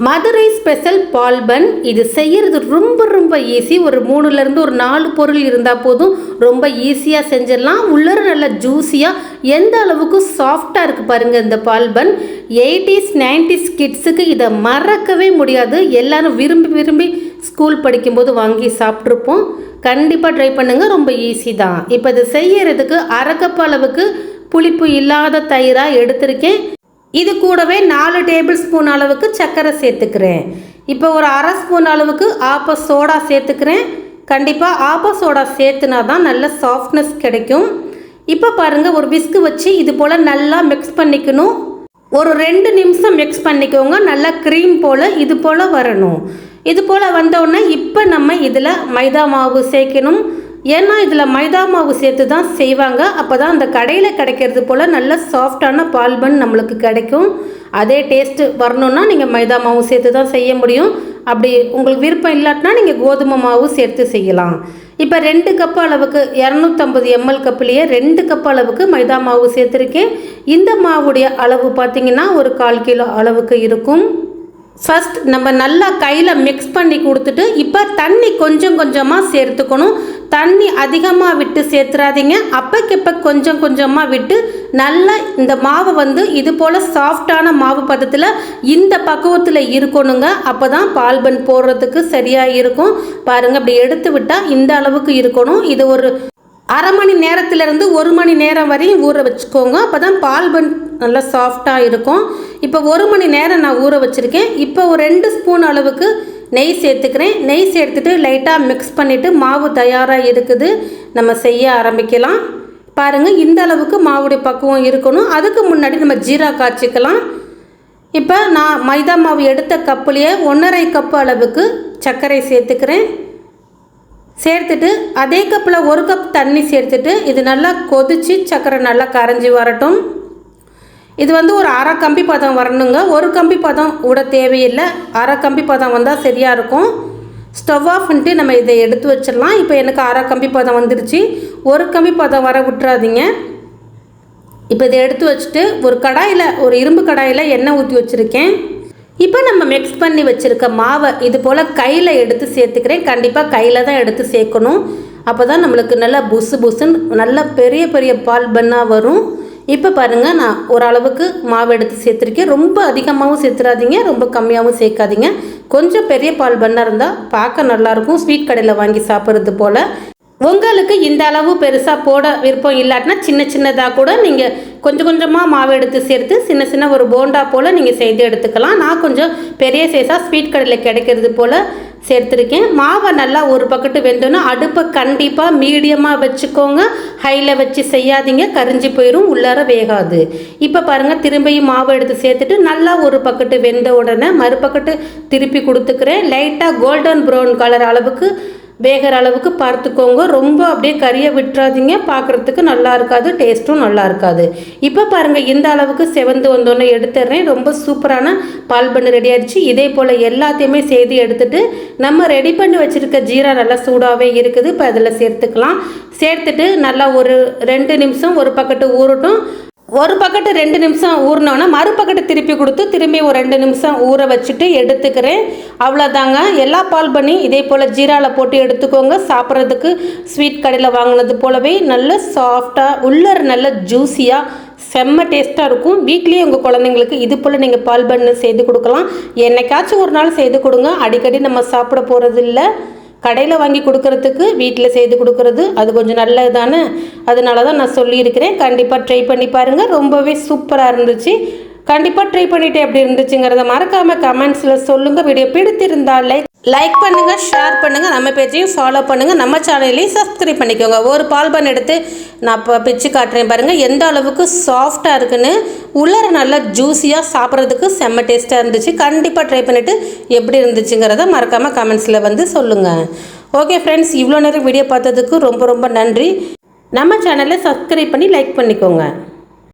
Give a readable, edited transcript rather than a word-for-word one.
Madurai special பால் பன். இது செய்கிறது ரொம்ப ரொம்ப ஈஸி. ஒரு 3லேருந்து ஒரு 4 பொருள் இருந்தால் போதும். ரொம்ப ஈஸியாக செஞ்சிடலாம். உள்ளர நல்ல ஜூஸியாக எந்த அளவுக்கு சாஃப்டாக இருக்குது பாருங்கள் இந்த பால் பன். 80s 90s கிட்ஸுக்கு இதை மறக்கவே முடியாது. எல்லாரும் விரும்பி விரும்பி ஸ்கூல் படிக்கும்போது வாங்கி சாப்பிட்ருப்போம். கண்டிப்பாக ட்ரை பண்ணுங்கள். ரொம்ப ஈஸி தான். இப்போ இது செய்யறதுக்கு 1/2 கப் அளவுக்கு புளிப்பு இல்லாத தயிராக எடுத்திருக்கேன். இது கூடவே 4 டேபிள் ஸ்பூன் அளவுக்கு சர்க்கரை சேர்த்துக்கிறேன். இப்போ ஒரு 1/2 ஸ்பூன் அளவுக்கு ஆப்ப சோடா சேர்த்துக்கிறேன். கண்டிப்பாக ஆப்ப சோடா சேர்த்துனா தான் நல்ல சாஃப்ட்னஸ் கிடைக்கும். இப்போ பாருங்கள், ஒரு விஸ்கு வச்சு இது போல் நல்லா மிக்ஸ் பண்ணிக்கணும். ஒரு 2 நிமிஷம் மிக்ஸ் பண்ணிக்கோங்க. நல்லா க்ரீம் போல் இது போல் வரணும். இது போல் வந்தோடனே இப்போ நம்ம இதில் மைதா மாவு சேர்க்கணும். ஏன்னா இதில் மைதா மாவு சேர்த்து தான் செய்வாங்க. அப்போ தான் அந்த கடையில் கிடைக்கிறது போல் நல்ல சாஃப்டான பால் பன் நம்மளுக்கு கிடைக்கும். அதே டேஸ்ட்டு வரணுன்னா நீங்கள் மைதா மாவு சேர்த்து தான் செய்ய முடியும். அப்படி உங்களுக்கு விருப்பம் இல்லாட்டினா நீங்கள் கோதுமை மாவு சேர்த்து செய்யலாம். இப்போ 2 கப் அளவுக்கு 250 ml கப்புலேயே 2 கப் அளவுக்கு மைதா மாவு சேர்த்துருக்கேன். இந்த மாவுடைய அளவு பார்த்திங்கன்னா ஒரு 1/4 கிலோ அளவுக்கு இருக்கும். ஃபஸ்ட் நம்ம நல்லா கையில் மிக்ஸ் பண்ணி கொடுத்துட்டு இப்போ தண்ணி கொஞ்சம் கொஞ்சமாக சேர்த்துக்கணும். தண்ணி அதிகமாக விட்டு சேர்த்துறாதீங்க. அப்போக்கப்போ கொஞ்சம் கொஞ்சமாக விட்டு நல்லா இந்த மாவை இது போல் சாஃப்டான மாவு பதத்தில் இந்த பக்குவத்தில் இருக்கணுங்க. அப்போ தான் பால் பன் போடுறதுக்கு சரியாக இருக்கும். பாருங்கள், அப்படி எடுத்து விட்டால் இந்த அளவுக்கு இருக்கணும். இது ஒரு 1/2 மணி நேரத்திலிருந்து 1 மணி நேரம் வரையும் ஊற வச்சுக்கோங்க. அப்போ தான் பால் பன் நல்லா சாஃப்டாக இருக்கும். இப்போ 1 மணி நேரம் நான் ஊற வச்சுருக்கேன். இப்போ ஒரு 2 ஸ்பூன் அளவுக்கு நெய் சேர்த்துக்கிறேன். நெய் சேர்த்துட்டு லைட்டாக மிக்ஸ் பண்ணிவிட்டு மாவு தயாராக இருக்குது. நம்ம செய்ய ஆரம்பிக்கலாம். பாருங்கள், இந்த அளவுக்கு மாவுடைய பக்குவம் இருக்கணும். அதுக்கு முன்னாடி நம்ம ஜீரா காய்ச்சிக்கலாம். இப்போ நான் மைதா மாவு எடுத்த கப்புலேயே 1/2 கப் அளவுக்கு சர்க்கரை சேர்த்துக்கிறேன். சேர்த்துட்டு அதே கப்பில் 1 கப் தண்ணி சேர்த்துட்டு இது நல்லா கொதித்து சர்க்கரை நல்லா கரைஞ்சி வரட்டும். இது ஒரு 1/2 கம்பி பதம் வரணுங்க. 1 கம்பி பதம் விட தேவையில்லை. 1/2 கம்பி பதம் வந்தால் சரியாக இருக்கும். ஸ்டவ் ஆஃப் பண்ணிட்டு நம்ம இதை எடுத்து வச்சிடலாம். இப்போ எனக்கு 1/2 கம்பி பதம் வந்துருச்சு. 1 கம்பி பதம் வர விட்டுறாதீங்க. இப்போ இதை எடுத்து வச்சுட்டு ஒரு கடாயில், ஒரு இரும்பு கடாயில் எண்ணெய் ஊற்றி வச்சுருக்கேன். இப்போ நம்ம மிக்ஸ் பண்ணி வச்சுருக்க மாவை இது போல் கையில் எடுத்து சேர்த்துக்கிறேன். கண்டிப்பாக கையில் தான் எடுத்து சேர்க்கணும். அப்போ தான் நம்மளுக்கு நல்லா புசு புசுன்னு நல்லா பெரிய பெரிய பால் பன்னாக வரும். இப்போ பாருங்கள், நான் ஓரளவுக்கு மாவு எடுத்து சேர்த்துருக்கேன். ரொம்ப அதிகமாகவும் சேர்த்துறாதீங்க, ரொம்ப கம்மியாகவும் சேர்க்காதீங்க. கொஞ்சம் பெரிய பால் பன்னாக இருந்தால் பார்க்க நல்லாயிருக்கும். ஸ்வீட் கடையில் வாங்கி சாப்பிட்றது போல். உங்களுக்கு இந்த அளவு பெருசாக போட விருப்பம் இல்லாட்டினா சின்ன சின்னதாக கூட நீங்கள் கொஞ்சம் கொஞ்சமாக மாவு எடுத்து சேர்த்து சின்ன சின்ன ஒரு போண்டா போல் நீங்கள் செய்து எடுத்துக்கலாம். நான் கொஞ்சம் பெரிய சைஸாக ஸ்வீட் கடையில் கிடைக்கிறது போல் சேர்த்துருக்கேன். மாவை நல்லா ஒரு பக்கெட்டு வெந்தோன்னா அடுப்பை கண்டிப்பாக மீடியமாக வச்சுக்கோங்க. ஹையில் வச்சு செய்யாதீங்க, கரிஞ்சி போயிடும், உள்ளார வேகாது. இப்போ பாருங்கள், திரும்பியும் மாவு எடுத்து சேர்த்துட்டு நல்லா ஒரு பக்கெட்டு வெந்த உடனே மறுபக்கெட்டு திருப்பி கொடுத்துக்கிறேன். லைட்டாக கோல்டன் ப்ரௌன் கலர் அளவுக்கு வேகிற அளவுக்கு பார்த்துக்கோங்க. ரொம்ப அப்படியே கறியை விட்டுறாதீங்க, பார்க்குறதுக்கு நல்லா இருக்காது, டேஸ்ட்டும் நல்லா இருக்காது. இப்போ பாருங்கள், இந்த அளவுக்கு செவந்து வந்தோன்னே எடுத்துடுறேன். ரொம்ப சூப்பரான பால் பன் ரெடி ஆகிடுச்சு. இதே போல் எல்லாத்தையுமே செய்து எடுத்துட்டு நம்ம ரெடி பண்ணி வச்சுருக்க ஜீரா நல்லா சூடாகவே இருக்குது. இப்போ அதில் சேர்த்துக்கலாம். சேர்த்துட்டு நல்லா ஒரு 2 நிமிஷம் ஒரு பக்கெட்டு ஊறட்டும். ஒரு பக்கெட்டு 2 நிமிஷம் ஊறினோன்னா மறுபக்கெட்டு திருப்பி கொடுத்து திரும்பி ஒரு 2 நிமிஷம் ஊற வச்சுட்டு எடுத்துக்கிறேன். அவ்வளோதாங்க. எல்லா பால் பண்ணி இதே போல் ஜீராவில் போட்டு எடுத்துக்கோங்க. சாப்பிட்றதுக்கு ஸ்வீட் கடையில் வாங்கினது போலவே நல்ல சாஃப்டாக உள்ளர நல்ல ஜூஸியாக செம்ம டேஸ்ட்டாக இருக்கும். வீட்லேயே உங்கள் குழந்தைங்களுக்கு இது போல் நீங்கள் பால் பண்ணு செய்து கொடுக்கலாம். என்னைக்காச்சும் ஒரு நாள் செய்து கொடுங்க. அடிக்கடி நம்ம சாப்பிட போகிறது இல்லை. கடையில் வாங்கி கொடுக்கறதுக்கு வீட்டில் செய்து கொடுக்கறது அது கொஞ்சம் நல்லது தானே. அதனால தான் நான் சொல்லியிருக்கிறேன். கண்டிப்பாக ட்ரை பண்ணி பாருங்கள். ரொம்பவே சூப்பராக இருந்துச்சு. கண்டிப்பாக ட்ரை பண்ணிவிட்டு எப்படி இருந்துச்சுங்கிறத மறக்காமல் கமெண்ட்ஸில் சொல்லுங்கள். வீடியோ பிடித்திருந்தால் லைக் பண்ணுங்கள், ஷேர் பண்ணுங்கள், நம்ம பேஜையும் ஃபாலோ பண்ணுங்கள், நம்ம சேனலையும் சப்ஸ்கிரைப் பண்ணிக்கோங்க. ஒரு பால் பன் எடுத்து நான் இப்போ பிச்சு காட்டுறேன் பாருங்கள், எந்த அளவுக்கு சாஃப்டாக இருக்குன்னு. உள்ளர நல்லா ஜூஸியாக சாப்பிட்றதுக்கு செம்ம டேஸ்ட்டாக இருந்துச்சு. கண்டிப்பாக ட்ரை பண்ணிவிட்டு எப்படி இருந்துச்சுங்கிறத மறக்காமல் கமெண்ட்ஸில் சொல்லுங்கள். ஓகே ஃப்ரெண்ட்ஸ், இவ்வளோ நேரம் வீடியோ பார்த்ததுக்கு ரொம்ப ரொம்ப நன்றி. நம்ம சேனலை சப்ஸ்கிரைப் பண்ணி லைக் பண்ணிக்கோங்க.